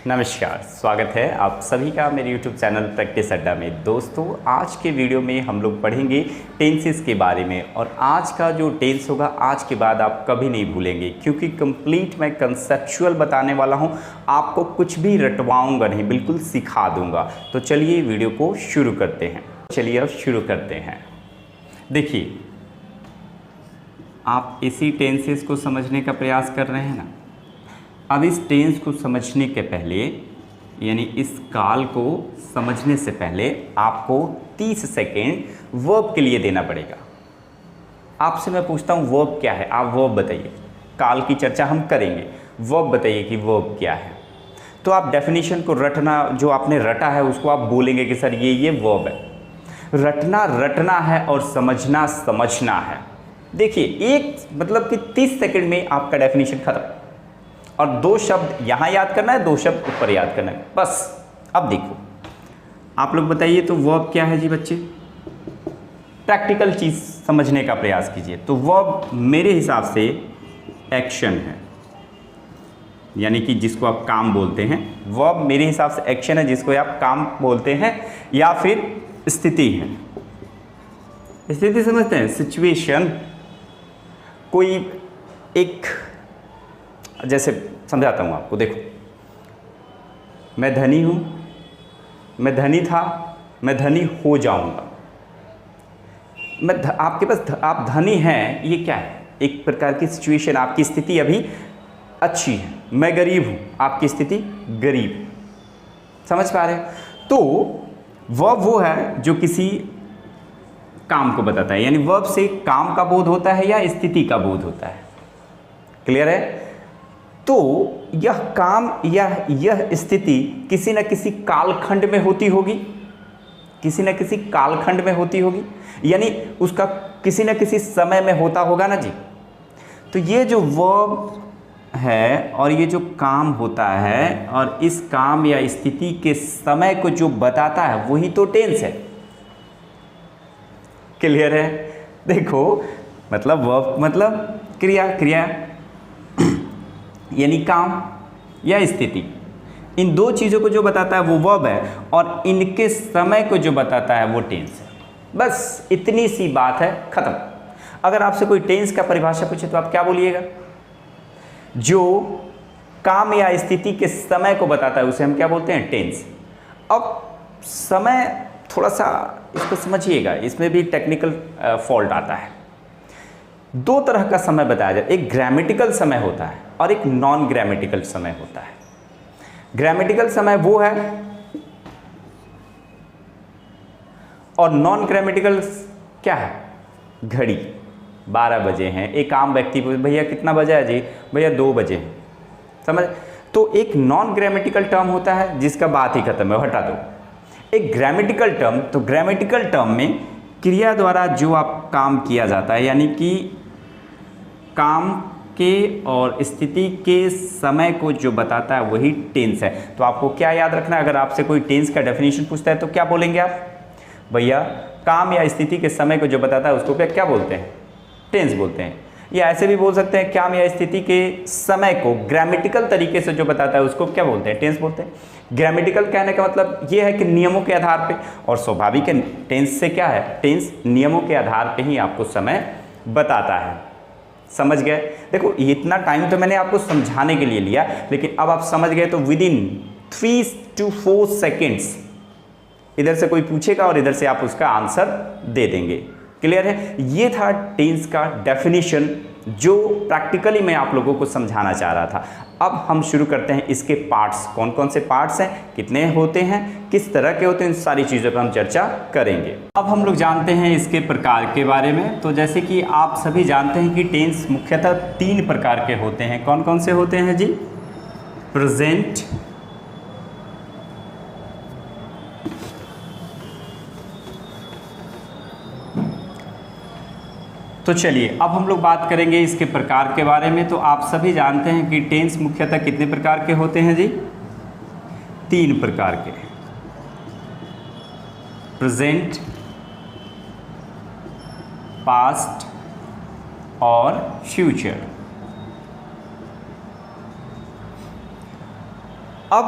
नमस्कार, स्वागत है आप सभी का मेरे YouTube चैनल प्रैक्टिस अड्डा में। दोस्तों, आज के वीडियो में हम लोग पढ़ेंगे टेंसेस के बारे में। और आज का जो टेंस होगा आज के बाद आप कभी नहीं भूलेंगे, क्योंकि कंप्लीट मैं कंसेप्चुअल बताने वाला हूं। आपको कुछ भी रटवाऊंगा नहीं, बिल्कुल सिखा दूंगा। तो चलिए वीडियो को शुरू करते हैं। चलिए अब शुरू करते हैं। देखिए, आप इसी टेंसेस को समझने का प्रयास कर रहे हैं ना। अब इस टेंस को समझने के पहले, यानी इस काल को समझने से पहले आपको 30 सेकेंड वर्ब के लिए देना पड़ेगा। आपसे मैं पूछता हूँ वर्ब क्या है, आप वर्ब बताइए। काल की चर्चा हम करेंगे, वर्ब बताइए कि वर्ब क्या है। तो आप डेफिनेशन को रटना, जो आपने रटा है उसको आप बोलेंगे कि सर ये वर्ब है। रटना रटना है और समझना समझना है। देखिए, एक मतलब कि 30 सेकेंड में आपका डेफिनेशन खत्म। और 2 शब्द यहाँ याद करना है, 2 शब्द ऊपर याद करना है, बस। अब देखो, आप लोग बताइए तो वर्ब क्या है जी बच्चे। प्रैक्टिकल चीज़ समझने का प्रयास कीजिए। तो वर्ब मेरे हिसाब से एक्शन है, यानी कि जिसको आप काम बोलते हैं। वर्ब मेरे हिसाब से एक्शन है, जिसको आप काम बोलते हैं, या फिर स्थिति है। स्थिति समझते हैं, सिचुएशन। कोई एक, जैसे समझाता हूँ आपको। देखो, मैं धनी हूँ, मैं धनी था, मैं धनी हो जाऊँगा। आपके पास आप धनी हैं, ये क्या है? एक प्रकार की सिचुएशन, आपकी स्थिति अभी अच्छी है। मैं गरीब हूँ, आपकी स्थिति गरीब। समझ पा रहे हैं? तो वर्ब वो है जो किसी काम को बताता है, यानी वर्ब से काम का बोध होता है या स्थिति का बोध होता है। क्लियर है? तो यह काम या यह स्थिति किसी न किसी कालखंड में होती होगी, किसी न किसी कालखंड में होती होगी, यानी उसका किसी न किसी समय में होता होगा ना जी। तो ये जो वर्ब है और ये जो काम होता है, और इस काम या स्थिति के समय को जो बताता है वही तो टेंस है। क्लियर है? देखो, मतलब वर्ब मतलब क्रिया, क्रिया यानी काम या स्थिति। इन 2 चीज़ों को जो बताता है वो वर्ब है, और इनके समय को जो बताता है वो टेंस है। बस इतनी सी बात है, खत्म। अगर आपसे कोई टेंस का परिभाषा पूछे तो आप क्या बोलिएगा? जो काम या स्थिति के समय को बताता है उसे हम क्या बोलते हैं? टेंस। अब समय थोड़ा सा इसको समझिएगा, इसमें भी टेक्निकल फॉल्ट आता है। 2 तरह का समय बताया जाए, एक ग्रामेटिकल समय होता है और एक नॉन ग्रामेटिकल समय होता है। ग्रामेटिकल समय वो है, और नॉन ग्रामेटिकल क्या है? घड़ी 12 बजे हैं। एक आम व्यक्ति पूछे, भैया कितना बजा है जी? भैया 2 बजे हैं। समझ? तो एक नॉन ग्रामेटिकल टर्म होता है जिसका बात ही खत्म है, हटा दो। एक ग्रामेटिकल टर्म, तो ग्रामेटिकल टर्म में क्रिया द्वारा जो आप काम किया जाता है, यानी कि काम के और स्थिति के समय को जो बताता है वही टेंस है। तो आपको क्या याद रखना है? अगर आपसे कोई टेंस का डेफिनेशन पूछता है तो क्या बोलेंगे आप? भैया काम या स्थिति के समय को जो बताता है उसको क्या बोलते हैं? टेंस बोलते हैं। या ऐसे भी बोल सकते हैं, काम या स्थिति के समय को ग्रामेटिकल तरीके से जो बताता है उसको क्या बोलते हैं? टेंस बोलते हैं। ग्रामेटिकल कहने का मतलब ये है कि नियमों के आधार पे, और स्वाभाविक है टेंस से क्या है? टेंस नियमों के आधार पे ही आपको समय बताता है। समझ गए? देखो, इतना टाइम तो मैंने आपको समझाने के लिए लिया, लेकिन अब आप समझ गए तो विदिन 3 to 4 सेकेंड्स इधर से कोई पूछेगा और इधर से आप उसका आंसर दे देंगे। क्लियर है? ये था टेंस का डेफिनेशन, जो प्रैक्टिकली मैं आप लोगों को समझाना चाह रहा था। अब हम शुरू करते हैं इसके पार्ट्स। कौन कौन से पार्ट्स हैं, कितने होते हैं, किस तरह के होते हैं, इन सारी चीज़ों पर हम चर्चा करेंगे। अब हम लोग जानते हैं इसके प्रकार के बारे में। तो जैसे कि आप सभी जानते हैं कि टेंस मुख्यतः 3 प्रकार के होते हैं। कौन कौन से होते हैं जी? प्रेजेंट, तो चलिए अब हम लोग बात करेंगे इसके प्रकार के बारे में। तो आप सभी जानते हैं कि टेंस मुख्यतः कितने प्रकार के होते हैं जी? 3 प्रकार के। प्रेजेंट, पास्ट और फ्यूचर। अब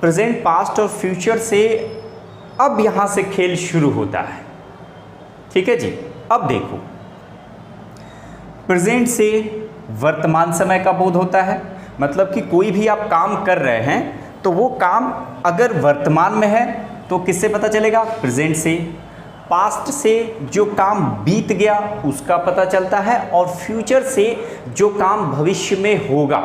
प्रेजेंट, पास्ट और फ्यूचर से अब यहाँ से खेल शुरू होता है। ठीक है जी। अब देखो, प्रेजेंट से वर्तमान समय का बोध होता है, मतलब कि कोई भी आप काम कर रहे हैं तो वो काम अगर वर्तमान में है तो किससे पता चलेगा? प्रेजेंट से। पास्ट से जो काम बीत गया उसका पता चलता है, और फ्यूचर से जो काम भविष्य में होगा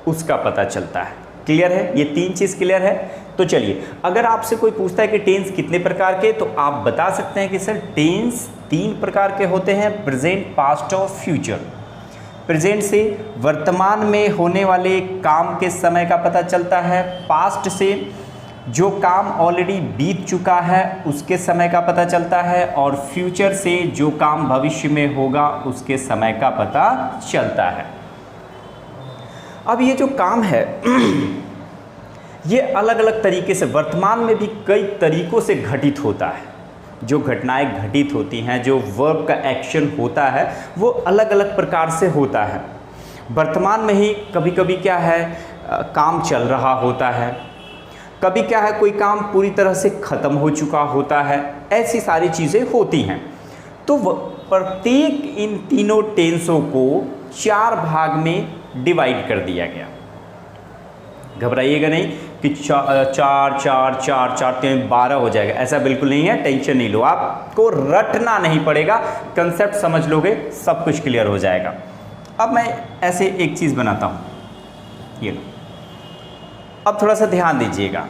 उसका पता चलता है। क्लियर है? ये तीन चीज़ क्लियर है। तो चलिए, अगर आपसे कोई पूछता है कि टेंस कितने प्रकार के, तो आप बता सकते हैं कि सर टेंस 3 प्रकार के होते हैं, प्रेजेंट, पास्ट और फ्यूचर। प्रेजेंट से वर्तमान में होने वाले काम के समय का पता चलता है, पास्ट से जो काम ऑलरेडी बीत चुका है उसके समय का पता चलता है, और फ्यूचर से जो काम भविष्य में होगा उसके समय का पता चलता है। अब ये जो काम है ये अलग अलग तरीके से वर्तमान में भी कई तरीकों से घटित होता है। जो घटनाएं घटित होती हैं, जो वर्ब का एक्शन होता है, वो अलग अलग प्रकार से होता है। वर्तमान में ही कभी कभी क्या है, काम चल रहा होता है, कभी क्या है कोई काम पूरी तरह से ख़त्म हो चुका होता है, ऐसी सारी चीज़ें होती हैं। तो प्रत्येक इन तीनों टेंसों को 4 भाग में डिवाइड कर दिया गया। घबराइएगा नहीं कि 4 4 4 4 3 12 हो जाएगा, ऐसा बिल्कुल नहीं है, टेंशन नहीं लो, आपको रटना नहीं पड़ेगा, कंसेप्ट समझ लोगे सब कुछ क्लियर हो जाएगा। अब मैं ऐसे एक चीज़ बनाता हूँ, ये लो, अब थोड़ा सा ध्यान दीजिएगा।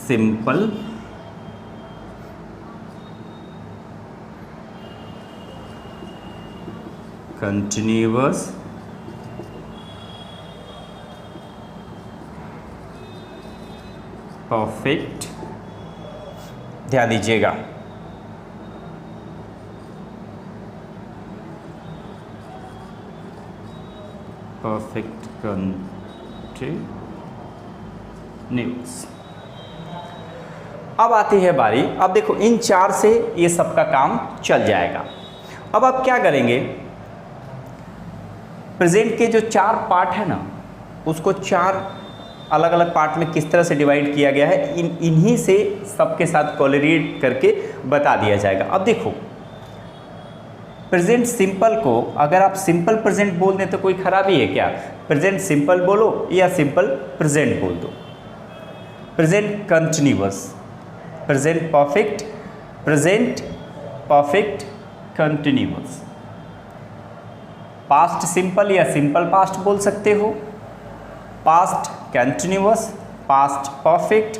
सिंपल, कंटिन्यूअस, परफेक्ट, ध्यान दीजिएगा, परफेक्ट कंटिन्यूअस। अब आती है बारी, अब देखो इन 4 से ये सबका काम चल जाएगा। अब आप क्या करेंगे, प्रेजेंट के जो 4 पार्ट है ना, उसको 4 अलग अलग पार्ट में किस तरह से डिवाइड किया गया है, इन्हीं से सबके साथ कोरिलेट करके बता दिया जाएगा। अब देखो, प्रेजेंट सिंपल को अगर आप सिंपल प्रेजेंट बोल दें तो कोई खराबी है क्या? प्रेजेंट सिंपल बोलो या सिंपल प्रेजेंट बोल दो। Present continuous, present perfect, present perfect continuous. Past simple या सिंपल पास्ट बोल सकते हो, past continuous, past perfect,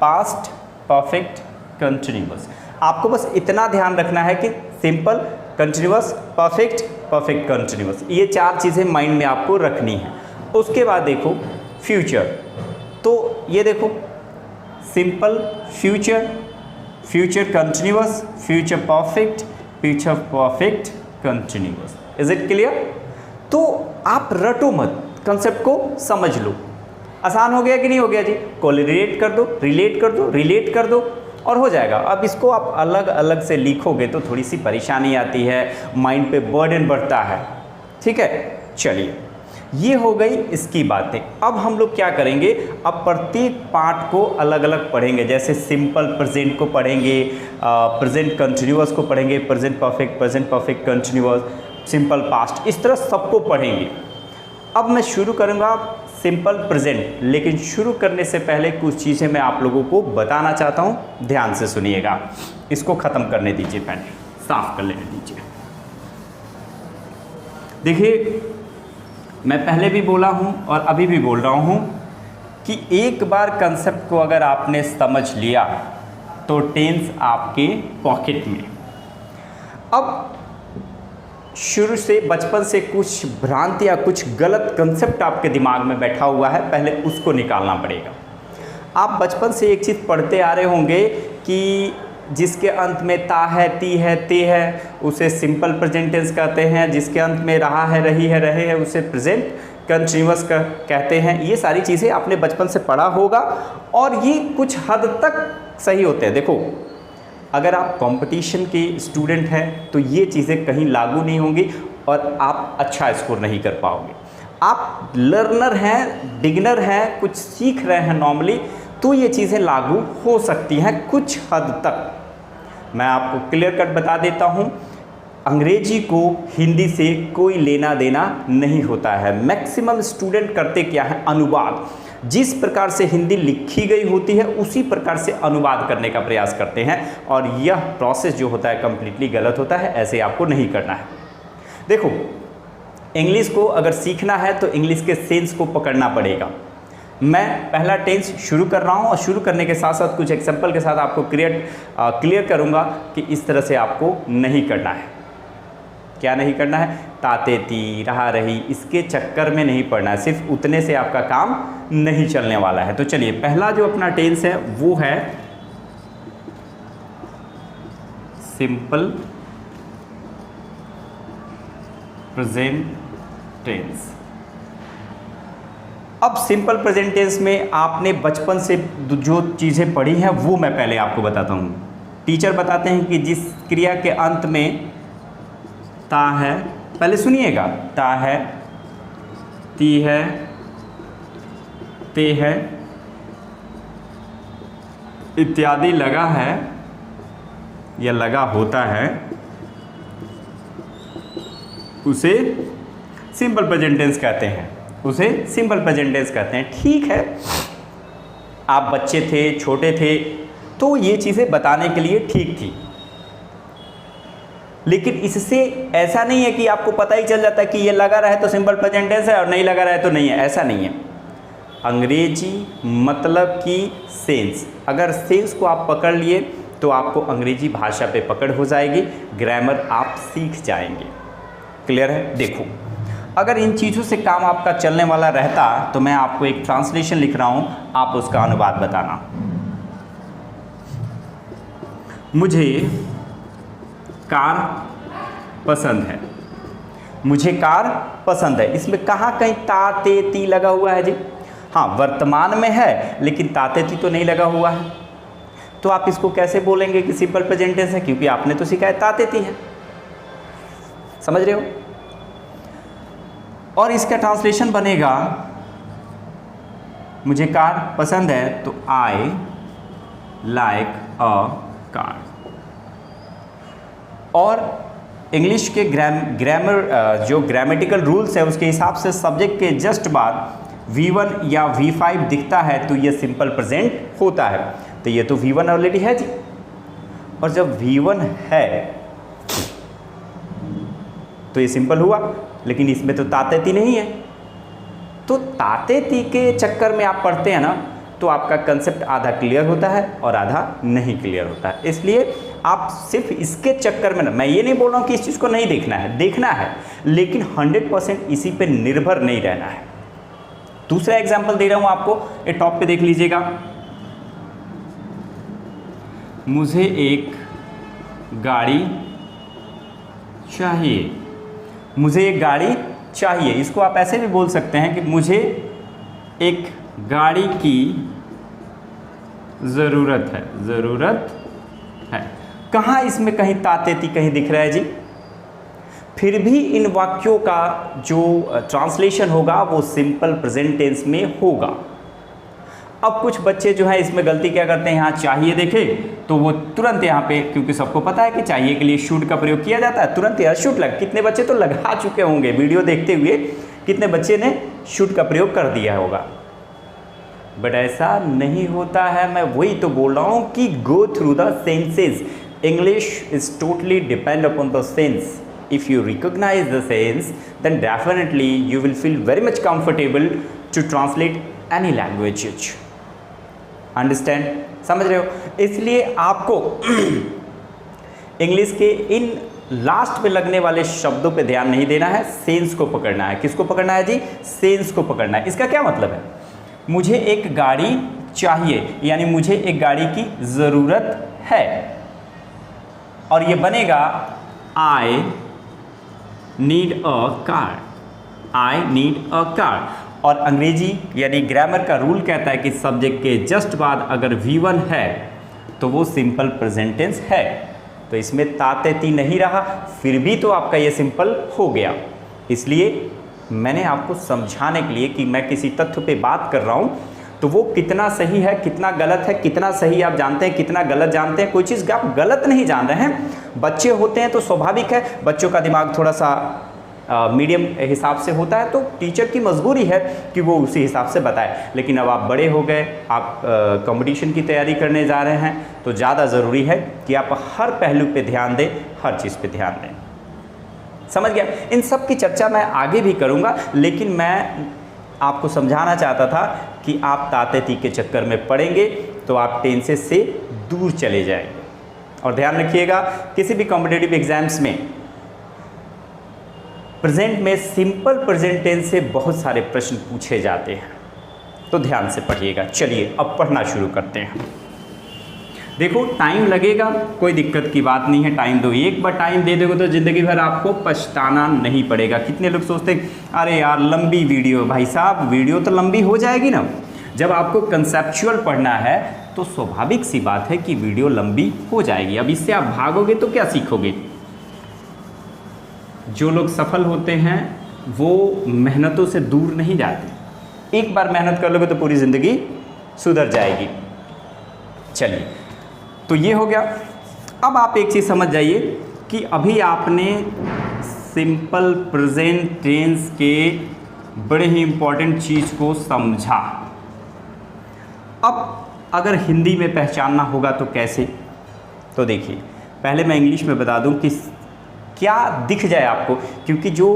past perfect continuous. आपको बस इतना ध्यान रखना है कि simple, continuous, perfect, perfect continuous, ये 4 चीज़ें माइंड में आपको रखनी है। उसके बाद देखो फ्यूचर, तो ये देखो simple future, future continuous, future perfect, future perfect continuous. Is it clear? तो आप रटो मत, कंसेप्ट को समझ लो। आसान हो गया कि नहीं हो गया जी? कोरिलेट कर दो, रिलेट कर दो, रिलेट कर दो और हो जाएगा। अब इसको आप अलग अलग से लिखोगे तो थोड़ी सी परेशानी आती है, माइंड पे बर्डन बढ़ता है। ठीक है, चलिए ये हो गई इसकी बातें। अब हम लोग क्या करेंगे, अब प्रत्येक पार्ट को अलग अलग पढ़ेंगे। जैसे सिंपल प्रेजेंट को पढ़ेंगे, प्रेजेंट कंटिन्यूअस को पढ़ेंगे, present perfect continuous, simple past, इस तरह सबको पढ़ेंगे। अब मैं शुरू करूँगा सिंपल प्रेजेंट, लेकिन शुरू करने से पहले कुछ चीज़ें मैं आप लोगों को बताना चाहता हूँ, ध्यान से सुनिएगा। इसको ख़त्म करने दीजिए, पेन साफ कर लेने दीजिए। देखिए, मैं पहले भी बोला हूँ और अभी भी बोल रहा हूँ कि एक बार कंसेप्ट को अगर आपने समझ लिया तो टेंस आपके पॉकेट में। अब शुरू से बचपन से कुछ भ्रांति या कुछ गलत कंसेप्ट आपके दिमाग में बैठा हुआ है, पहले उसको निकालना पड़ेगा। आप बचपन से एक चीज़ पढ़ते आ रहे होंगे कि जिसके अंत में ता है, ती है, ते है, उसे सिंपल प्रेजेंट टेंस कहते हैं। जिसके अंत में रहा है, रही है, रहे हैं, उसे प्रेजेंट कंटिन्यूअस कहते हैं। ये सारी चीज़ें आपने बचपन से पढ़ा होगा और ये कुछ हद तक सही होते हैं। देखो, अगर आप कंपटीशन के स्टूडेंट हैं तो ये चीज़ें कहीं लागू नहीं होंगी, और आप अच्छा स्कोर नहीं कर पाओगे। आप लर्नर हैं, बिगिनर हैं, कुछ सीख रहे हैं नॉर्मली, तो ये चीज़ें लागू हो सकती हैं कुछ हद तक। मैं आपको क्लियर कट बता देता हूँ, अंग्रेजी को हिंदी से कोई लेना देना नहीं होता है। मैक्सिमम स्टूडेंट करते क्या है, अनुवाद। जिस प्रकार से हिंदी लिखी गई होती है उसी प्रकार से अनुवाद करने का प्रयास करते हैं, और यह प्रोसेस जो होता है कंप्लीटली गलत होता है। ऐसे आपको नहीं करना है। देखो, इंग्लिश को अगर सीखना है तो इंग्लिश के सेंस को पकड़ना पड़ेगा। मैं पहला टेंस शुरू कर रहा हूँ, और शुरू करने के साथ साथ कुछ एग्जाम्पल के साथ आपको क्लियर करूँगा कि इस तरह से आपको नहीं करना है। क्या नहीं करना है? ताते ती, रहा रही, इसके चक्कर में नहीं पड़ना है। सिर्फ उतने से आपका काम नहीं चलने वाला है। तो चलिए, पहला जो अपना टेंस है वो है सिंपल प्रेजेंट टेंस। अब सिंपल प्रेजेंट टेंस में आपने बचपन से जो चीज़ें पढ़ी हैं वो मैं पहले आपको बताता हूँ। टीचर बताते हैं कि जिस क्रिया के अंत में ता है, पहले सुनिएगा, ता है, ती है, ते है इत्यादि लगा है या लगा होता है, उसे सिंपल प्रेजेंट टेंस कहते हैं। उसे सिंपल प्रेजेंट टेंस कहते हैं। ठीक है, आप बच्चे थे, छोटे थे, तो ये चीज़ें बताने के लिए ठीक थी, लेकिन इससे ऐसा नहीं है कि आपको पता ही चल जाता है कि ये लगा रहा है तो सिंपल प्रेजेंट टेंस है और नहीं लगा रहा है तो नहीं है। ऐसा नहीं है। अंग्रेजी मतलब कि सेंस, अगर सेंस को आप पकड़ लिए तो आपको अंग्रेजी भाषा पे पकड़ हो जाएगी, ग्रामर आप सीख जाएंगे। क्लियर है? देखो, अगर इन चीज़ों से काम आपका चलने वाला रहता तो मैं आपको एक ट्रांसलेशन लिख रहा हूँ, आप उसका अनुवाद बताना। मुझे कार पसंद है। मुझे कार पसंद है, इसमें कहाँ कहीं ता ते ती लगा हुआ है जी? हाँ, वर्तमान में है, लेकिन ता ते ती तो नहीं लगा हुआ है। तो आप इसको कैसे बोलेंगे कि सिंपल प्रेजेंट टेंस है? क्योंकि आपने तो सीखा है ता ते ती है। समझ रहे हो? और इसका ट्रांसलेशन बनेगा, मुझे कार पसंद है तो आई लाइक अ कार। और इंग्लिश के ग्रामर जो ग्रामेटिकल रूल्स है उसके हिसाब से सब्जेक्ट के जस्ट बाद V1 या V5 दिखता है तो ये सिंपल प्रेजेंट होता है। तो ये तो V1 ऑलरेडी है जी, और जब V1 है तो ये सिंपल हुआ, लेकिन इसमें तो ताते-ती नहीं है। तो ताते-ती के चक्कर में आप पढ़ते हैं ना, तो आपका कंसेप्ट आधा क्लियर होता है और आधा नहीं क्लियर होता है। इसलिए आप सिर्फ इसके चक्कर में ना, मैं ये नहीं बोल रहा हूँ कि इस चीज़ को नहीं देखना है, देखना है, लेकिन 100% इसी पे निर्भर नहीं रहना है। दूसरा एग्जाम्पल दे रहा हूँ आपको, ये टॉप पे देख लीजिएगा। मुझे एक गाड़ी चाहिए। मुझे एक गाड़ी चाहिए, इसको आप ऐसे भी बोल सकते हैं कि मुझे एक गाड़ी की ज़रूरत है। ज़रूरत है, कहाँ इसमें कहीं ताते-ती कहीं दिख रहा है जी? फिर भी इन वाक्यों का जो ट्रांसलेशन होगा वो सिंपल प्रेजेंट टेंस में होगा। अब कुछ बच्चे जो है इसमें गलती क्या करते हैं, यहाँ चाहिए देखे तो वो तुरंत यहाँ पे, क्योंकि सबको पता है कि चाहिए के लिए शुड का प्रयोग किया जाता है, तुरंत यहाँ शुड लग, कितने बच्चे तो लगा चुके होंगे वीडियो देखते हुए, कितने बच्चे ने शुड का प्रयोग कर दिया होगा। बट ऐसा नहीं होता है। मैं वही तो बोल रहा हूँ कि go through the senses. English is totally depend upon the sense. If you recognize the sense, then definitely you will feel very much comfortable to translate any language. Understand? समझ रहे हो? इसलिए आपको इंग्लिश के इन लास्ट पे लगने वाले शब्दों पे ध्यान नहीं देना है, सेंस को पकड़ना है। किसको पकड़ना है जी? सेंस को पकड़ना है। इसका क्या मतलब है? मुझे एक गाड़ी चाहिए, यानी मुझे एक गाड़ी की ज़रूरत है, और ये बनेगा I need a car। I need a car। और अंग्रेजी यानी ग्रामर का रूल कहता है कि सब्जेक्ट के जस्ट बाद अगर V1 है तो वो सिंपल प्रेजेंट टेंस है। तो इसमें तातेती नहीं रहा, फिर भी तो आपका ये सिंपल हो गया। इसलिए मैंने आपको समझाने के लिए कि मैं किसी तथ्य पे बात कर रहा हूँ तो वो कितना सही है, कितना गलत है, कितना सही आप जानते हैं, कितना गलत जानते हैं, कोई चीज़ आप गलत नहीं जान रहे हैं। बच्चे होते हैं तो स्वाभाविक है, बच्चों का दिमाग थोड़ा सा मीडियम हिसाब से होता है, तो टीचर की मजबूरी है कि वो उसी हिसाब से बताए। लेकिन अब आप बड़े हो गए, आप कंपटीशन की तैयारी करने जा रहे हैं, तो ज़्यादा ज़रूरी है कि आप हर पहलू पे ध्यान दें, हर चीज़ पे ध्यान दें। समझ गया? इन सब की चर्चा मैं आगे भी करूँगा, लेकिन मैं आपको समझाना चाहता था कि आप तातेती के चक्कर में पड़ेंगे तो आप टेंसेस से दूर चले जाएंगे। और ध्यान रखिएगा, किसी भी कॉम्पिटिटिव एग्जाम्स में प्रेजेंट में सिंपल प्रेजेंट टेंस से बहुत सारे प्रश्न पूछे जाते हैं, तो ध्यान से पढ़िएगा। चलिए अब पढ़ना शुरू करते हैं। देखो टाइम लगेगा, कोई दिक्कत की बात नहीं है, टाइम दो। एक बार टाइम दे दोगे तो ज़िंदगी भर आपको पछताना नहीं पड़ेगा। कितने लोग सोचते हैं अरे यार लंबी वीडियो, भाई साहब वीडियो तो लंबी हो जाएगी ना। जब आपको कंसेप्चुअल पढ़ना है तो स्वाभाविक सी बात है कि वीडियो लंबी हो जाएगी। अब इससे आप भागोगे तो क्या सीखोगे? जो लोग सफल होते हैं वो मेहनतों से दूर नहीं जाते। एक बार मेहनत कर लोगे तो पूरी ज़िंदगी सुधर जाएगी। चलिए, तो ये हो गया। अब आप एक चीज़ समझ जाइए कि अभी आपने सिंपल प्रेजेंट टेंस के बड़े ही इम्पॉर्टेंट चीज़ को समझा। अब अगर हिंदी में पहचानना होगा तो कैसे? तो देखिए, पहले मैं इंग्लिश में बता दूं कि क्या दिख जाए आपको, क्योंकि जो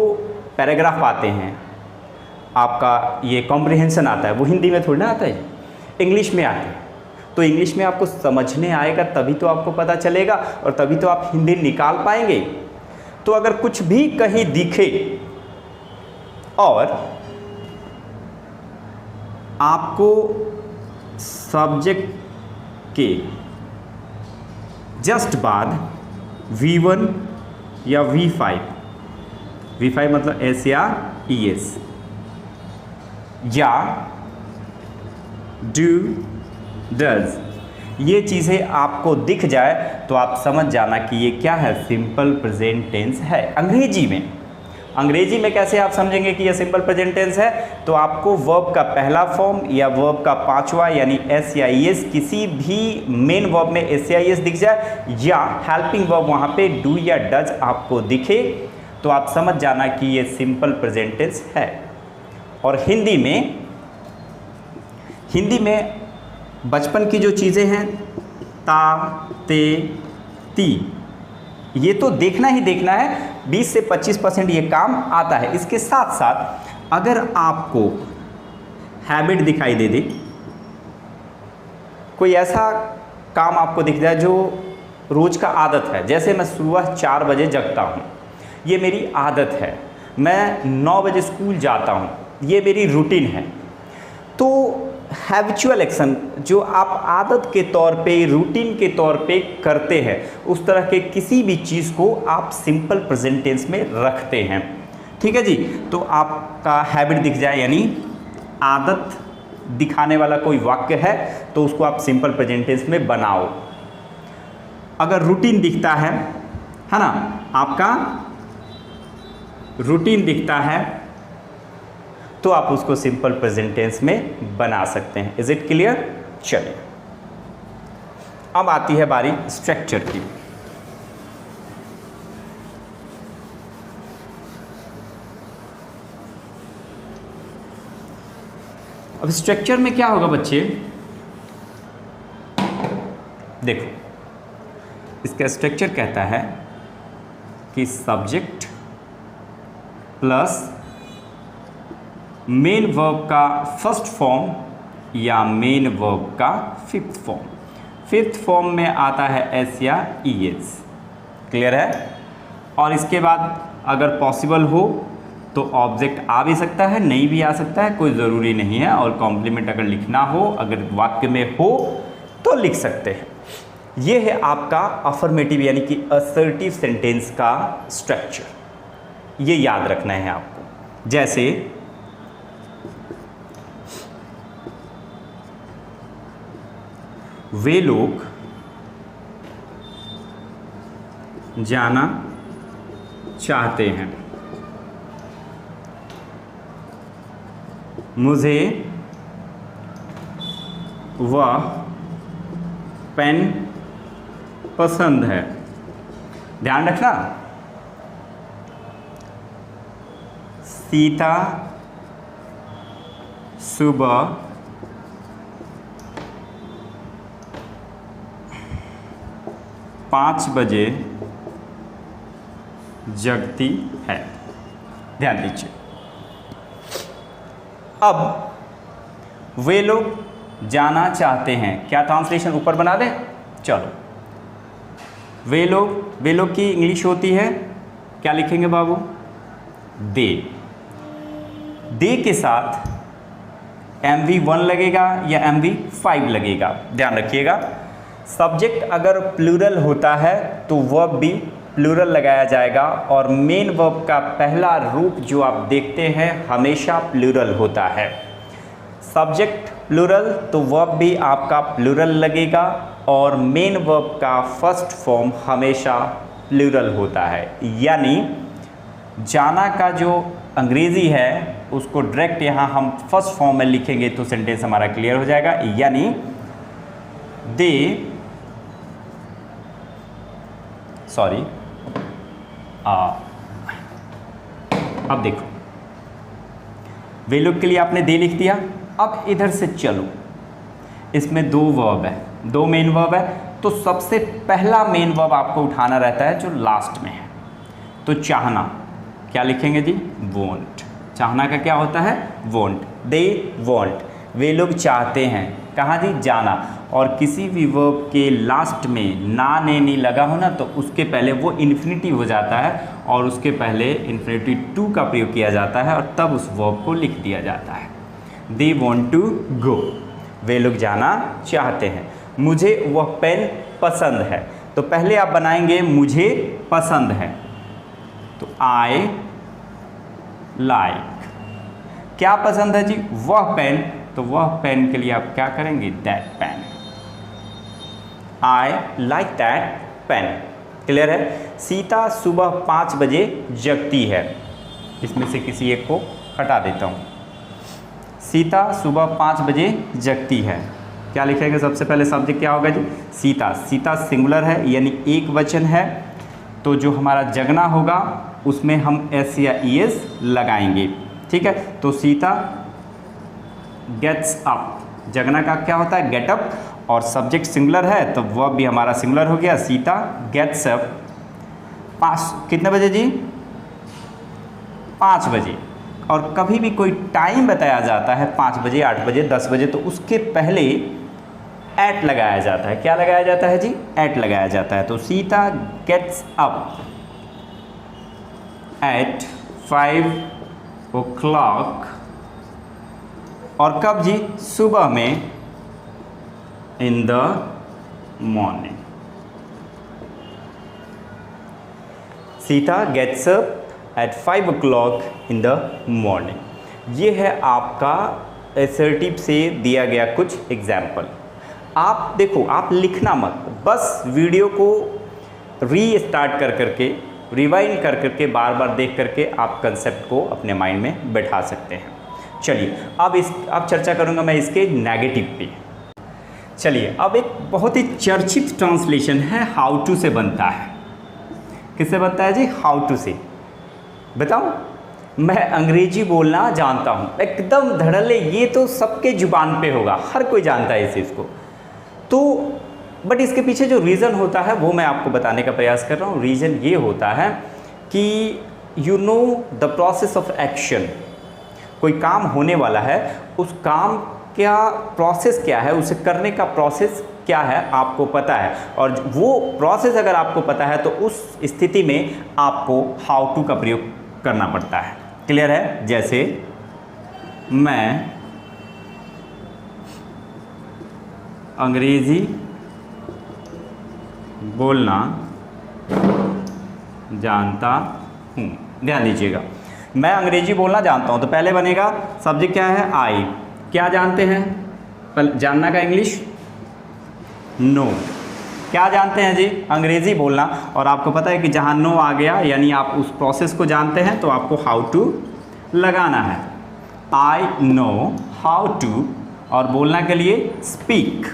पैराग्राफ आते हैं, आपका ये कॉम्प्रिहेंशन आता है, वो हिंदी में थोड़ी ना आता है, इंग्लिश में आता है। तो इंग्लिश में आपको समझने आएगा तभी तो आपको पता चलेगा और तभी तो आप हिंदी निकाल पाएंगे। तो अगर कुछ भी कहीं दिखे और आपको सब्जेक्ट के जस्ट बाद V1 या V5 मतलब एस या ES या डू डज, ये चीज़ें आपको दिख जाए तो आप समझ जाना कि ये क्या है, सिंपल प्रेजेंट टेंस है। अंग्रेजी में कैसे आप समझेंगे कि ये सिंपल प्रेजेंट टेंस है? तो आपको वर्ब का पहला फॉर्म या वर्ब का पांचवा यानी एस या ES, किसी भी मेन वर्ब में एस या ES दिख जाए या हेल्पिंग वर्ब वहाँ पे डू या डज आपको दिखे तो आप समझ जाना कि ये सिंपल प्रेजेंट टेंस है। और हिंदी में बचपन की जो चीज़ें हैं ता, ते, ती, ये तो देखना ही देखना है। 20 से 25% ये काम आता है। इसके साथ साथ अगर आपको हैबिट दिखाई दे, कोई ऐसा काम आपको दिख जाए जो रोज़ का आदत है, जैसे मैं सुबह 4 बजे जगता हूँ, ये मेरी आदत है, मैं 9 बजे स्कूल जाता हूँ, ये मेरी रूटीन है, तो हैबिचुअल एक्शन जो आप आदत के तौर पे, रूटीन के तौर पे करते हैं, उस तरह के किसी भी चीज़ को आप सिंपल प्रेजेंट टेंस में रखते हैं। ठीक है जी। तो आपका हैबिट दिख जाए यानी आदत दिखाने वाला कोई वाक्य है तो उसको आप सिंपल प्रेजेंट टेंस में बनाओ। अगर रूटीन दिखता है ना, आपका रूटीन दिखता है तो आप उसको सिंपल प्रेजेंट टेंस में बना सकते हैं। Is it clear? चलिए, अब आती है बारी स्ट्रक्चर की। अब स्ट्रक्चर में क्या होगा बच्चे? देखो, इसका स्ट्रक्चर कहता है कि सब्जेक्ट प्लस मेन वर्ब का फर्स्ट फॉर्म या मेन वर्ब का फिफ्थ फॉर्म। फिफ्थ फॉर्म में आता है एस या ES। क्लियर है? और इसके बाद अगर पॉसिबल हो तो ऑब्जेक्ट आ भी सकता है, नहीं भी आ सकता है, कोई ज़रूरी नहीं है। और कॉम्प्लीमेंट अगर लिखना हो, अगर वाक्य में हो तो लिख सकते हैं। ये है आपका अफर्मेटिव यानी कि असर्टिव सेंटेंस का स्ट्रक्चर। ये याद रखना है आपको। जैसे वे लोग जाना चाहते हैं। मुझे वह पेन पसंद है। ध्यान रखना, सीता सुबह 5 बजे जगती है। ध्यान दीजिए। अब वे लोग जाना चाहते हैं, क्या ट्रांसलेशन ऊपर बना दें? चलो, वे लोग की इंग्लिश होती है, क्या लिखेंगे बाबू? दे के साथ MV1 लगेगा या MV5 लगेगा। ध्यान रखिएगा, सब्जेक्ट अगर प्लूरल होता है तो वर्ब भी प्लूरल लगाया जाएगा, और मेन वर्ब का पहला रूप जो आप देखते हैं हमेशा प्लूरल होता है। सब्जेक्ट प्लूरल तो वर्ब भी आपका प्लूरल लगेगा, और मेन वर्ब का फर्स्ट फॉर्म हमेशा प्लूरल होता है। यानी जाना का जो अंग्रेज़ी है उसको डायरेक्ट यहाँ हम फर्स्ट फॉर्म में लिखेंगे तो सेंटेंस हमारा क्लियर हो जाएगा। यानी अब देखो, वे लोग के लिए आपने दे लिख दिया। अब इधर से चलो, इसमें 2 वर्ब है, 2 मेन वर्ब है, तो सबसे पहला मेन वर्ब आपको उठाना रहता है जो लास्ट में है। तो चाहना क्या लिखेंगे जी? वॉन्ट। चाहना का क्या होता है? वॉन्ट। दे वॉन्ट, वे लोग चाहते हैं। कहाँ जी? जाना। और किसी भी वर्ब के लास्ट में ना ने नहीं लगा हो ना, तो उसके पहले वो इन्फिनिटिव हो जाता है, और उसके पहले इन्फिनिटिव टू का प्रयोग किया जाता है, और तब उस वर्ब को लिख दिया जाता है। दे वॉन्ट टू गो, वे लोग जाना चाहते हैं। मुझे वह पेन पसंद है, तो पहले आप बनाएंगे मुझे पसंद है, तो आई लाइक। क्या पसंद है जी? वह पेन, तो वह पेन के लिए आप क्या करेंगे? That pain. I like that pain. Clear है? सीता सुबह 5 बजे जगती है। इसमें से किसी एक को हटा देता हूँ। सीता सुबह 5 बजे जगती है, क्या लिखेंगे? सबसे पहले सब्जेक्ट क्या होगा जी? सीता। सीता सिंगुलर है यानी एक वचन है, तो जो हमारा जगना होगा उसमें हम एस या ईएस लगाएंगे। ठीक है, तो सीता गेट्स अप, जगना का क्या होता है? गेट अप, और सब्जेक्ट सिंगुलर है तो वह भी हमारा सिंगुलर हो गया। सीता गेट्स अप 5 कितने बजे जी? 5 बजे। और कभी भी कोई टाइम बताया जाता है 5 बजे, 8 बजे, 10 बजे, तो उसके पहले एट लगाया जाता है। क्या लगाया जाता है जी? एट लगाया जाता है। तो Sita gets up at 5 o'clock, और कब जी? सुबह में, in the morning. Sita gets up at 5 o'clock in the morning. ये है आपका असर्टिव से दिया गया कुछ एग्जाम्पल। आप देखो, आप लिखना मत, बस वीडियो को रीस्टार्ट कर करके, रिवाइंड कर करके, बार बार देख करके आप कंसेप्ट को अपने माइंड में बैठा सकते हैं। चलिए, अब चर्चा करूंगा मैं इसके नेगेटिव पे। चलिए, अब एक बहुत ही चर्चित ट्रांसलेशन है हाउ टू से बनता है। किससे बनता है जी? हाउ टू से। बताऊं, मैं अंग्रेजी बोलना जानता हूं, एकदम धड़ल्ले, ये तो सबके जुबान पे होगा, हर कोई जानता है इस चीज़ को। तो बट इसके पीछे जो रीज़न होता है वो मैं आपको बताने का प्रयास कर रहा हूँ। रीज़न ये होता है कि you know the process of action. कोई काम होने वाला है, उस काम क्या प्रोसेस क्या है, उसे करने का प्रोसेस क्या है आपको पता है, और वो प्रोसेस अगर आपको पता है तो उस स्थिति में आपको हाउ टू का प्रयोग करना पड़ता है। क्लियर है? जैसे मैं अंग्रेज़ी बोलना जानता हूँ। ध्यान दीजिएगा, मैं अंग्रेजी बोलना जानता हूँ, तो पहले बनेगा सब्जेक्ट क्या है? आई। क्या जानते हैं? जानना का इंग्लिश नो। क्या जानते हैं जी? अंग्रेजी बोलना। और आपको पता है कि जहाँ नो आ गया यानी आप उस प्रोसेस को जानते हैं तो आपको हाउ टू लगाना है। आई नो हाउ टू, और बोलना के लिए स्पीक।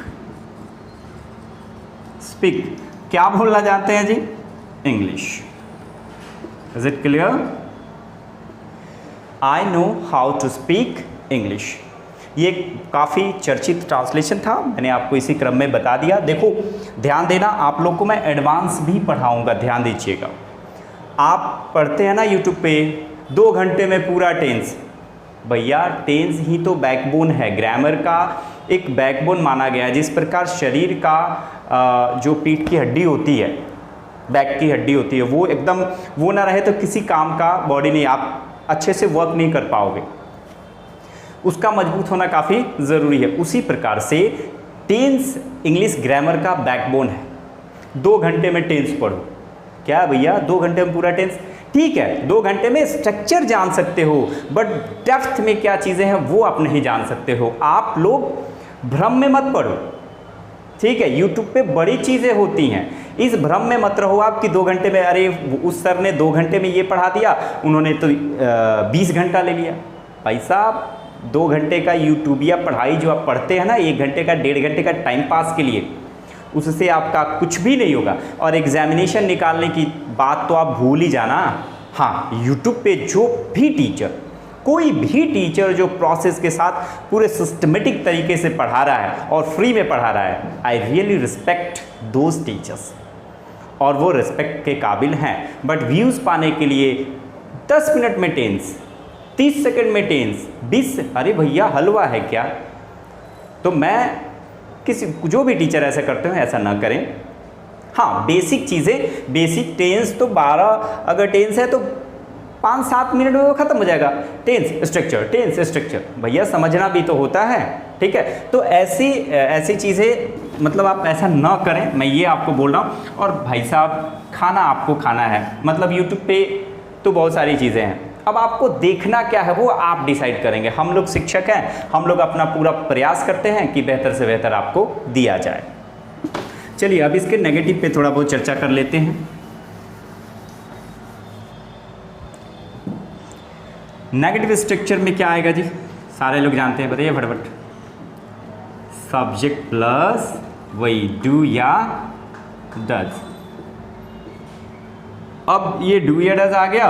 स्पीक क्या बोलना जानते हैं जी? English. Is it clear? I know how to speak English. ये काफ़ी चर्चित ट्रांसलेशन था, मैंने आपको इसी क्रम में बता दिया। देखो ध्यान देना, आप लोग को मैं एडवांस भी पढ़ाऊंगा, ध्यान दीजिएगा। आप पढ़ते हैं ना यूट्यूब पे 2 घंटे में पूरा टेंस, भैया टेंस ही तो बैकबोन है, ग्रामर का एक बैकबोन माना गया है। जिस प्रकार शरीर का जो पीठ की हड्डी होती है, बैक की हड्डी होती है, वो एकदम वो ना रहे तो किसी काम का बॉडी नहीं, आप अच्छे से वर्क नहीं कर पाओगे, उसका मजबूत होना काफ़ी ज़रूरी है। उसी प्रकार से टेंस इंग्लिश ग्रामर का बैकबोन है। 2 घंटे में टेंस पढ़ो, क्या भैया 2 घंटे में पूरा टेंस? ठीक है, 2 घंटे में स्ट्रक्चर जान सकते हो, बट डेप्थ में क्या चीज़ें हैं वो आप नहीं जान सकते हो। आप लोग भ्रम में मत पढ़ो, ठीक है? यूट्यूब पे बड़ी चीज़ें होती हैं, इस भ्रम में मत रहो आप कि 2 घंटे में, अरे उस सर ने 2 घंटे में ये पढ़ा दिया, उन्होंने तो 20 घंटा ले लिया। भाई साहब 2 घंटे का यूट्यूबिया पढ़ाई जो आप पढ़ते हैं ना, 1 घंटे का 1.5 घंटे का टाइम पास के लिए, उससे आपका कुछ भी नहीं होगा। और एग्जामिनेशन निकालने की बात तो आप भूल ही जाना। हाँ, यूट्यूब पे जो भी टीचर, कोई भी टीचर जो प्रोसेस के साथ पूरे सिस्टमेटिक तरीके से पढ़ा रहा है और फ्री में पढ़ा रहा है, I really respect those teachers, और वो रिस्पेक्ट के काबिल हैं। बट व्यूज़ पाने के लिए 10 मिनट में टेंस, 30 सेकंड में टेंस, 20, अरे भैया हलवा है क्या? तो मैं किसी जो भी टीचर ऐसा करते हैं ऐसा ना करें। हाँ, बेसिक चीज़ें, बेसिक टेंस तो 12 अगर टेंस है तो 5-7 मिनट में वो ख़त्म हो जाएगा। टेंस स्ट्रक्चर, टेंस स्ट्रक्चर, भैया समझना भी तो होता है, ठीक है? तो ऐसी चीज़ें मतलब आप ऐसा ना करें, मैं ये आपको बोल रहा हूँ। और भाई साहब खाना आपको खाना है, मतलब यूट्यूब पे तो बहुत सारी चीज़ें हैं, अब आपको देखना क्या है वो आप डिसाइड करेंगे। हम लोग शिक्षक हैं, हम लोग अपना पूरा प्रयास करते हैं कि बेहतर से बेहतर आपको दिया जाए। चलिए अब इसके नेगेटिव पे थोड़ा बहुत चर्चा कर लेते हैं। नेगेटिव स्ट्रक्चर में क्या आएगा जी? सारे लोग जानते हैं, बताइए फटाफट। सब्जेक्ट प्लस वही डू या डज। अब ये डू या डज आ गया,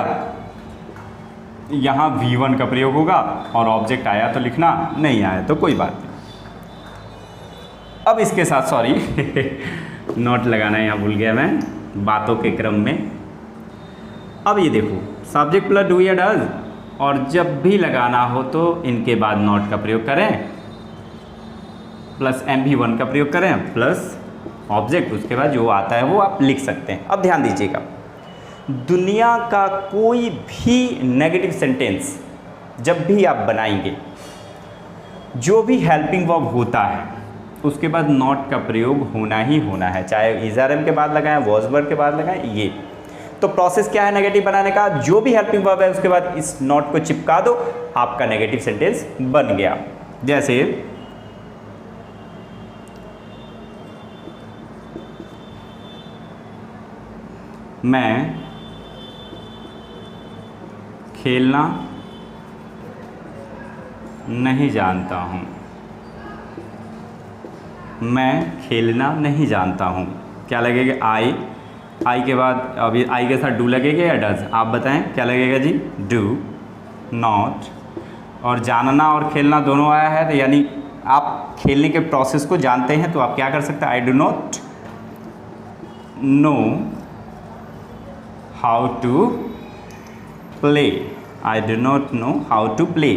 यहाँ V1 का प्रयोग होगा, और ऑब्जेक्ट आया तो लिखना, नहीं आया तो कोई बात नहीं। अब इसके साथ सॉरी नोट लगाना यहाँ भूल गया मैं बातों के क्रम में। अब ये देखो सब्जेक्ट प्लस डू या डज, और जब भी लगाना हो तो इनके बाद नॉट का प्रयोग करें, प्लस MV1 का प्रयोग करें, प्लस ऑब्जेक्ट, उसके बाद जो आता है वो आप लिख सकते हैं। अब ध्यान दीजिएगा, दुनिया का कोई भी नेगेटिव सेंटेंस जब भी आप बनाएंगे, जो भी हेल्पिंग वर्ब होता है उसके बाद नॉट का प्रयोग होना ही होना है, चाहे इज़-आर-एम के बाद लगाएं, वॉज वर्ब के बाद लगाएं। ये तो प्रोसेस क्या है नेगेटिव बनाने का? जो भी हेल्पिंग वर्ब है उसके बाद इस नॉट को चिपका दो, आपका नेगेटिव सेंटेंस बन गया। जैसे मैं खेलना नहीं जानता हूँ, मैं खेलना नहीं जानता हूँ। क्या लगेगा? आई के बाद अभी आई के साथ डू लगेगा या डज? आप बताएं क्या लगेगा जी? डू, नॉट, और जानना और खेलना दोनों आया है, तो यानी आप खेलने के प्रोसेस को जानते हैं, तो आप क्या कर सकते हैं? I do not know how to play, I do not know how to play.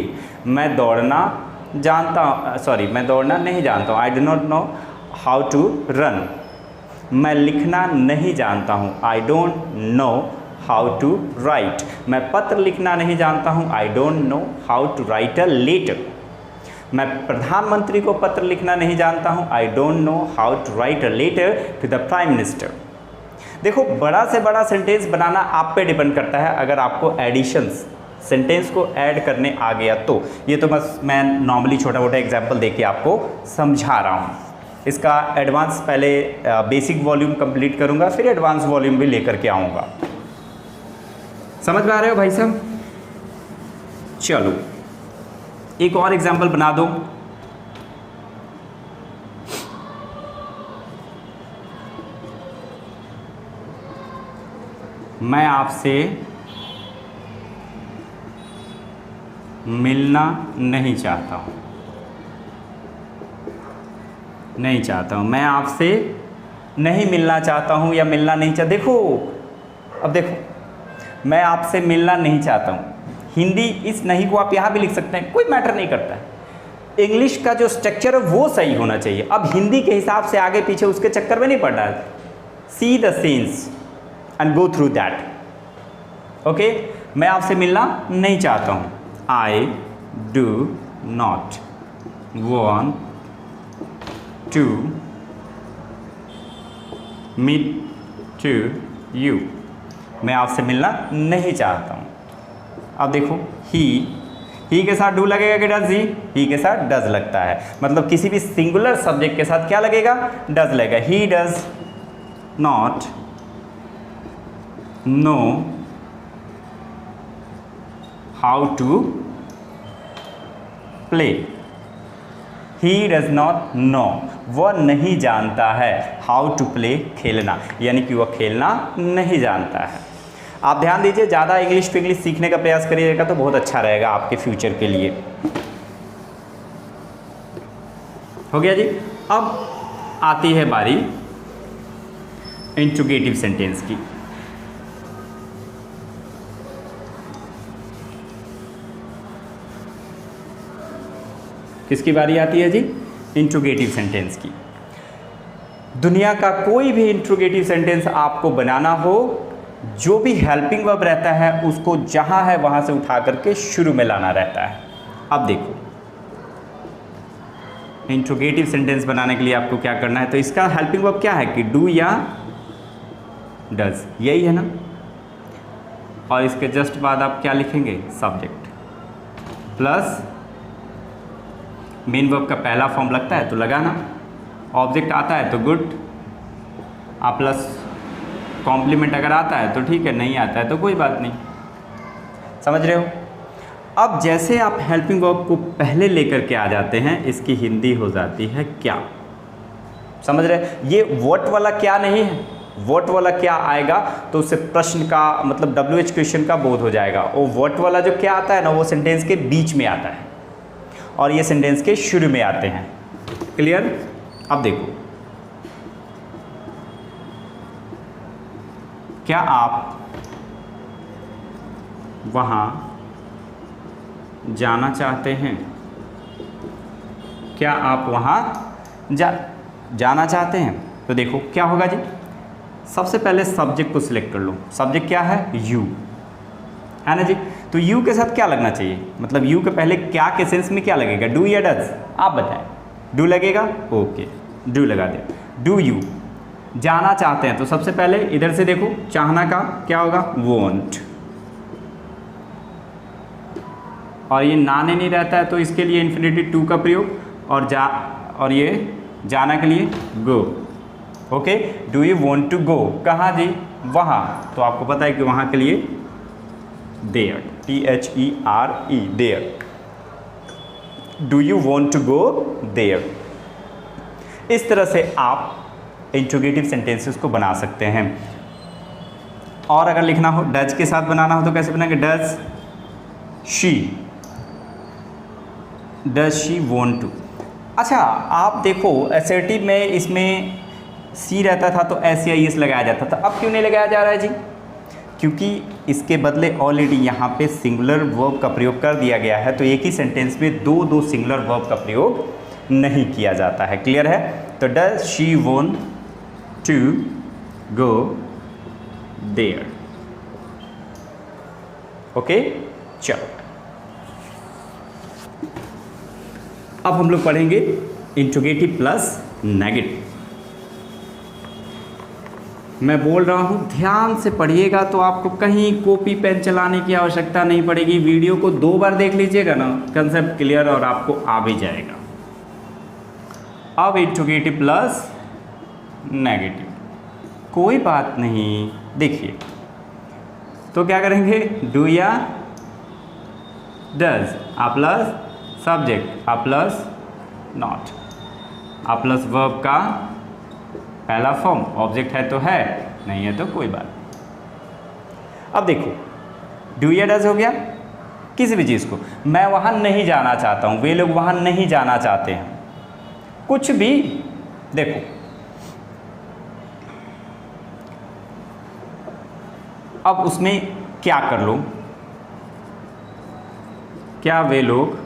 मैं दौड़ना मैं दौड़ना नहीं जानता हूँ, I do not know how to run. मैं लिखना नहीं जानता हूँ, I don't know how to write. मैं पत्र लिखना नहीं जानता हूँ, I don't know how to write a letter. मैं प्रधानमंत्री को पत्र लिखना नहीं जानता हूँ, I don't know how to write a letter to the prime minister. देखो, बड़ा से बड़ा सेंटेंस बनाना आप पे डिपेंड करता है। अगर आपको एडिशंस सेंटेंस को ऐड करने आ गया तो, ये तो बस मैं नॉर्मली छोटा मोटा एग्जाम्पल देके आपको समझा रहा हूँ। इसका एडवांस पहले बेसिक वॉल्यूम कंप्लीट करूंगा, फिर एडवांस वॉल्यूम भी लेकर के आऊँगा। समझ में आ रहे हो भाई साहब? चलो एक और एग्जाम्पल बना दो। मैं आपसे मिलना नहीं चाहता हूँ, मैं आपसे नहीं मिलना चाहता हूँ या मिलना नहीं चाहता। देखो अब देखो, मैं आपसे मिलना नहीं चाहता हूँ, हिंदी इस नहीं को आप यहाँ भी लिख सकते हैं, कोई मैटर नहीं करता है। इंग्लिश का जो स्ट्रक्चर है वो सही होना चाहिए। अब हिंदी के हिसाब से आगे पीछे उसके चक्कर में नहीं पड़ना है। See the scenes and go through that. Okay, मैं आपसे मिलना नहीं चाहता हूँ, I do not want to meet to you. मैं आपसे मिलना नहीं चाहता हूँ। अब देखो ही के साथ डू लगेगा कि डज? ही के साथ डज लगता है, मतलब किसी भी सिंगुलर सब्जेक्ट के साथ क्या लगेगा? डज लगेगा। He does not know how to play. He does not know, वह नहीं जानता है, हाउ टू प्ले, खेलना, यानी कि वह खेलना नहीं जानता है। आप ध्यान दीजिए, ज़्यादा इंग्लिश टू इंग्लिश सीखने का प्रयास करिएगा तो बहुत अच्छा रहेगा आपके फ्यूचर के लिए। हो गया जी। अब आती है बारी इंट्रोगेटिव सेंटेंस की। किसकी बारी आती है जी? इंट्रोगेटिव सेंटेंस की। दुनिया का कोई भी इंट्रोगेटिव सेंटेंस आपको बनाना हो, जो भी हेल्पिंग वर्ब रहता है उसको जहां है वहां से उठा करके शुरू में लाना रहता है। अब देखो, इंट्रोगेटिव सेंटेंस बनाने के लिए आपको क्या करना है, तो इसका हेल्पिंग वर्ब क्या है कि डू या डज, यही है ना। और इसके जस्ट बाद आप क्या लिखेंगे? सब्जेक्ट प्लस मेन वर्ब का पहला फॉर्म लगता है तो लगाना, ऑब्जेक्ट आता है तो गुड, आप प्लस कॉम्प्लीमेंट अगर आता है तो ठीक है, नहीं आता है तो कोई बात नहीं। समझ रहे हो? अब जैसे आप हेल्पिंग वर्ब को पहले लेकर के आ जाते हैं, इसकी हिंदी हो जाती है क्या। समझ रहे? ये व्हाट वाला क्या नहीं है, व्हाट वाला क्या आएगा तो उससे प्रश्न का मतलब WH क्वेश्चन का बोध हो जाएगा। और व्हाट वाला जो क्या आता है ना, वो सेंटेंस के बीच में आता है और ये सेंटेंस के शुरू में आते हैं। क्लियर? अब देखो, क्या आप वहाँ जाना चाहते हैं? क्या आप वहाँ जाना चाहते हैं? तो देखो क्या होगा जी, सबसे पहले सब्जेक्ट को सिलेक्ट कर लो। सब्जेक्ट क्या है? यू, है ना जी। तो यू के साथ क्या लगना चाहिए, मतलब यू के पहले क्या के सेंस में क्या लगेगा? डू या डज? आप बताएं। डू लगेगा? ओके, डू लगा दे। डू यू जाना चाहते हैं तो सबसे पहले इधर से देखो, चाहना का क्या होगा? वॉन्ट। और ये नाने नहीं रहता है तो इसके लिए इन्फिनिटिव टू का प्रयोग, और ये जाना के लिए go. Okay, do you want to go? कहाँ जी? वहाँ। तो आपको पता है कि वहाँ के लिए there, THERE, there. Do you want to go there. इस तरह से आप इंट्रोगेटिव सेंटेंसेस को बना सकते हैं। और अगर लिखना हो, डज के साथ बनाना हो तो कैसे बनाएंगे? Does she want to. अच्छा, आप देखो असर्टिव में इसमें सी रहता था तो SCIS लगाया जाता था, अब क्यों नहीं लगाया जा रहा है जी? क्योंकि इसके बदले ऑलरेडी यहाँ पे सिंगुलर वर्ब का प्रयोग कर दिया गया है, तो एक ही सेंटेंस में दो सिंगुलर वर्ब का प्रयोग नहीं किया जाता है। क्लियर है? तो does she want to go there. Okay, चलो अब हम लोग पढ़ेंगे इंट्रोगेटिव प्लस नेगेटिव। मैं बोल रहा हूँ ध्यान से पढ़िएगा तो आपको कहीं कॉपी पेन चलाने की आवश्यकता नहीं पड़ेगी। वीडियो को 2 बार देख लीजिएगा ना, कंसेप्ट क्लियर और आपको आ भी जाएगा। अब इंट्रोगेटिव प्लस नेगेटिव, कोई बात नहीं। देखिए तो क्या करेंगे, डू या डज, आ प्लस सब्जेक्ट, आ प्लस नॉट, आ प्लस वर्ब का पहला फॉर्म, ऑब्जेक्ट है तो है, नहीं है तो कोई बात। अब देखो डू या डज हो गया, किसी भी चीज़ को मैं वहाँ नहीं जाना चाहता हूँ, वे लोग वहाँ नहीं जाना चाहते हैं, कुछ भी। देखो अब उसमें क्या कर लो, क्या वे लोग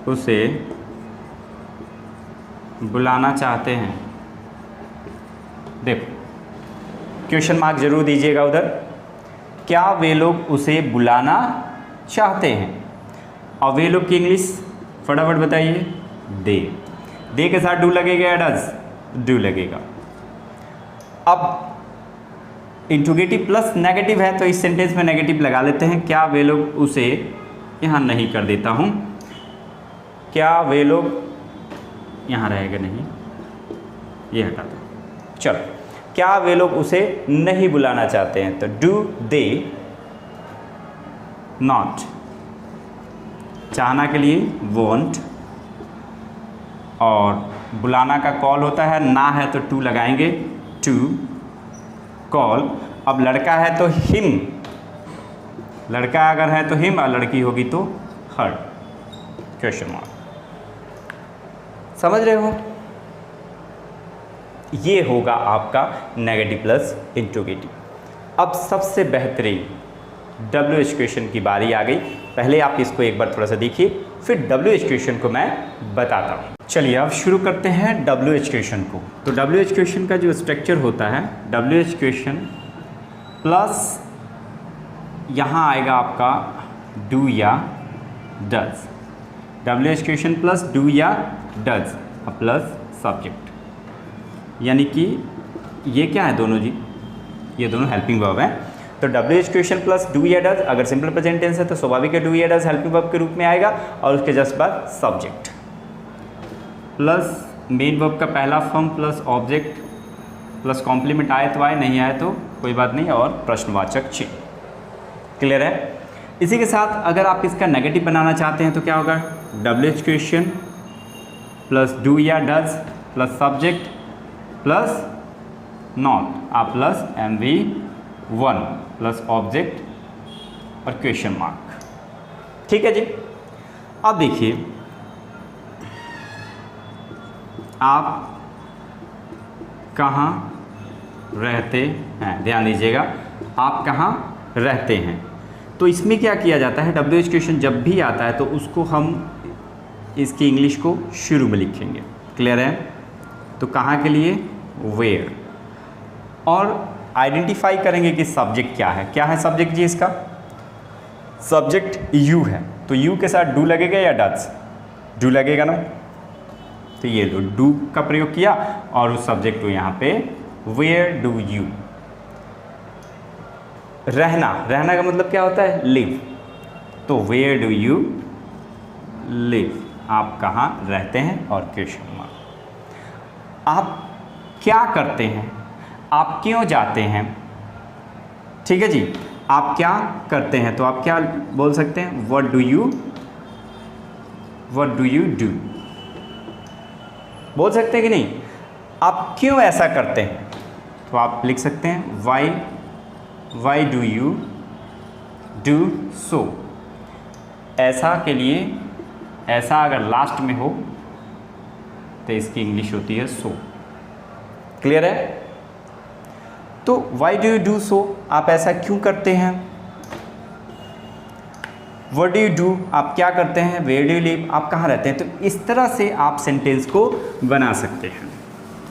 उसे बुलाना चाहते हैं। देखो क्वेश्चन मार्क जरूर दीजिएगा उधर, क्या वे लोग उसे बुलाना चाहते हैं। और वे लोग की इंग्लिश फटाफट बताइए, दे के साथ डू लगेगा या डज, डू लगेगा। अब इंट्रोगेटिव प्लस नेगेटिव है तो इस सेंटेंस में नेगेटिव लगा लेते हैं, क्या वे लोग उसे, यहाँ नहीं कर देता हूँ, क्या वे लोग, यहाँ रहेगा नहीं, ये हटा दो। चलो, क्या वे लोग उसे नहीं बुलाना चाहते हैं, तो डू दे नॉट, चाहना के लिए वॉन्ट, और बुलाना का कॉल होता है, ना है तो टू लगाएंगे, टू कॉल। अब लड़का है तो हिम, लड़का अगर है तो हिम और लड़की होगी तो हर, क्वेश्चन मार्क। समझ रहे हो, ये होगा आपका नेगेटिव प्लस इंट्रोगेटिव। अब सबसे बेहतरीन WH क्वेश्चन की बारी आ गई। पहले आप इसको एक बार थोड़ा सा देखिए, फिर WH क्वेश्चन को मैं बताता हूँ। चलिए अब शुरू करते हैं WH क्वेश्चन को। तो WH क्वेश्चन का जो स्ट्रक्चर होता है, WH क्वेश्चन प्लस यहाँ आएगा आपका डू या does, WH question plus do या डज प्लस सब्जेक्ट, यानी कि ये क्या है दोनों जी, ये दोनों हेल्पिंग वर्ब है। तो WH क्वेश्चन प्लस डू या डज, अगर सिंपल प्रेजेंट टेंस है तो स्वाभाविक है डू या डज हेल्पिंग वर्ब के रूप में आएगा, और उसके जस्ट बाद सब्जेक्ट प्लस मेन वर्ब का पहला form plus object plus complement आए तो आए, नहीं आए तो कोई बात नहीं, और प्रश्नवाचक चिन्ह। क्लियर है। इसी के साथ अगर आप इसका नेगेटिव बनाना चाहते हैं तो क्या होगा, WH क्वेश्चन प्लस डू या does plus subject plus not, आ प्लस MV1 प्लस ऑब्जेक्ट और क्वेश्चन मार्क। ठीक है जी। अब देखिए आप कहाँ रहते हैं, ध्यान दीजिएगा, आप कहाँ रहते हैं। तो इसमें क्या किया जाता है, WH क्वेश्चन जब भी आता है तो उसको हम इसकी इंग्लिश को शुरू में लिखेंगे। क्लियर है। तो कहाँ के लिए, वेयर, और आइडेंटिफाई करेंगे कि सब्जेक्ट क्या है। क्या है सब्जेक्ट जी, इसका सब्जेक्ट यू है, तो यू के साथ डू लगेगा या डज, डू लगेगा ना, तो ये लो डू का प्रयोग किया और उस सब्जेक्ट को यहाँ पे वेयर डू यू। रहना, रहना का मतलब क्या होता है, लिव, तो वेयर डू यू लिव, आप कहाँ रहते हैं, और क्वेश्चन मार्क। आप क्या करते हैं, आप क्यों जाते हैं। ठीक है जी, आप क्या करते हैं तो आप क्या बोल सकते हैं, व्हाट डू यू डू, बोल सकते हैं कि नहीं। आप क्यों ऐसा करते हैं तो आप लिख सकते हैं why do you do so. ऐसा के लिए, ऐसा अगर लास्ट में हो तो इसकी इंग्लिश होती है सो। क्लियर है। तो why do you do so, आप ऐसा क्यों करते हैं। व्हाट डू यू डू, आप क्या करते हैं। वेयर डू यू लिव, आप कहाँ रहते हैं। तो इस तरह से आप सेंटेंस को बना सकते हैं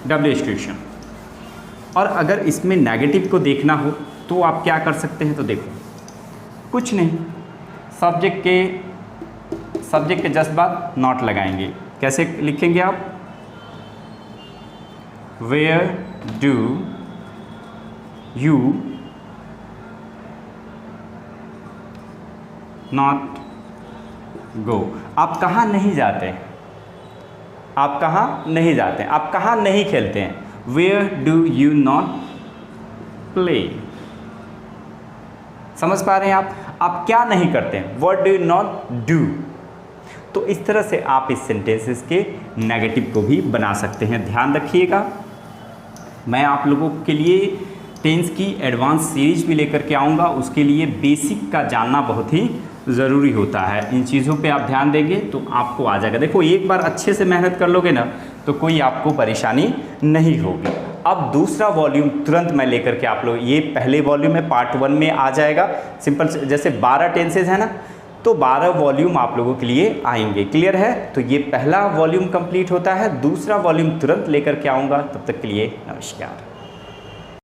WH क्वेश्चन। और अगर इसमें नेगेटिव को देखना हो तो आप क्या कर सकते हैं, तो देखो कुछ नहीं, सब्जेक्ट के जस्ट बाद नॉट लगाएंगे। कैसे लिखेंगे आप, where do you not go. आप कहाँ नहीं जाते हैं, आप कहाँ नहीं जाते हैं, आप कहाँ नहीं खेलते हैं, where do you not play. समझ पा रहे हैं आप क्या नहीं करते हैं, what do you not do. तो इस तरह से आप इस सेंटेंसेस के नेगेटिव को भी बना सकते हैं। ध्यान रखिएगा, मैं आप लोगों के लिए टेंस की एडवांस सीरीज भी लेकर के आऊँगा, उसके लिए बेसिक का जानना बहुत ही ज़रूरी होता है। इन चीज़ों पे आप ध्यान देंगे तो आपको आ जाएगा। देखो एक बार अच्छे से मेहनत कर लोगे ना तो कोई आपको परेशानी नहीं होगी। अब दूसरा वॉल्यूम तुरंत मैं लेकर के आप लोग, ये पहले वॉल्यूम में पार्ट 1 में आ जाएगा। सिंपल जैसे 12 टेंसेज है ना, तो 12 वॉल्यूम आप लोगों के लिए आएंगे। क्लियर है? तो ये पहला वॉल्यूम कंप्लीट होता है, दूसरा वॉल्यूम तुरंत लेकर के आऊँगा। तब तक के लिए नमस्कार।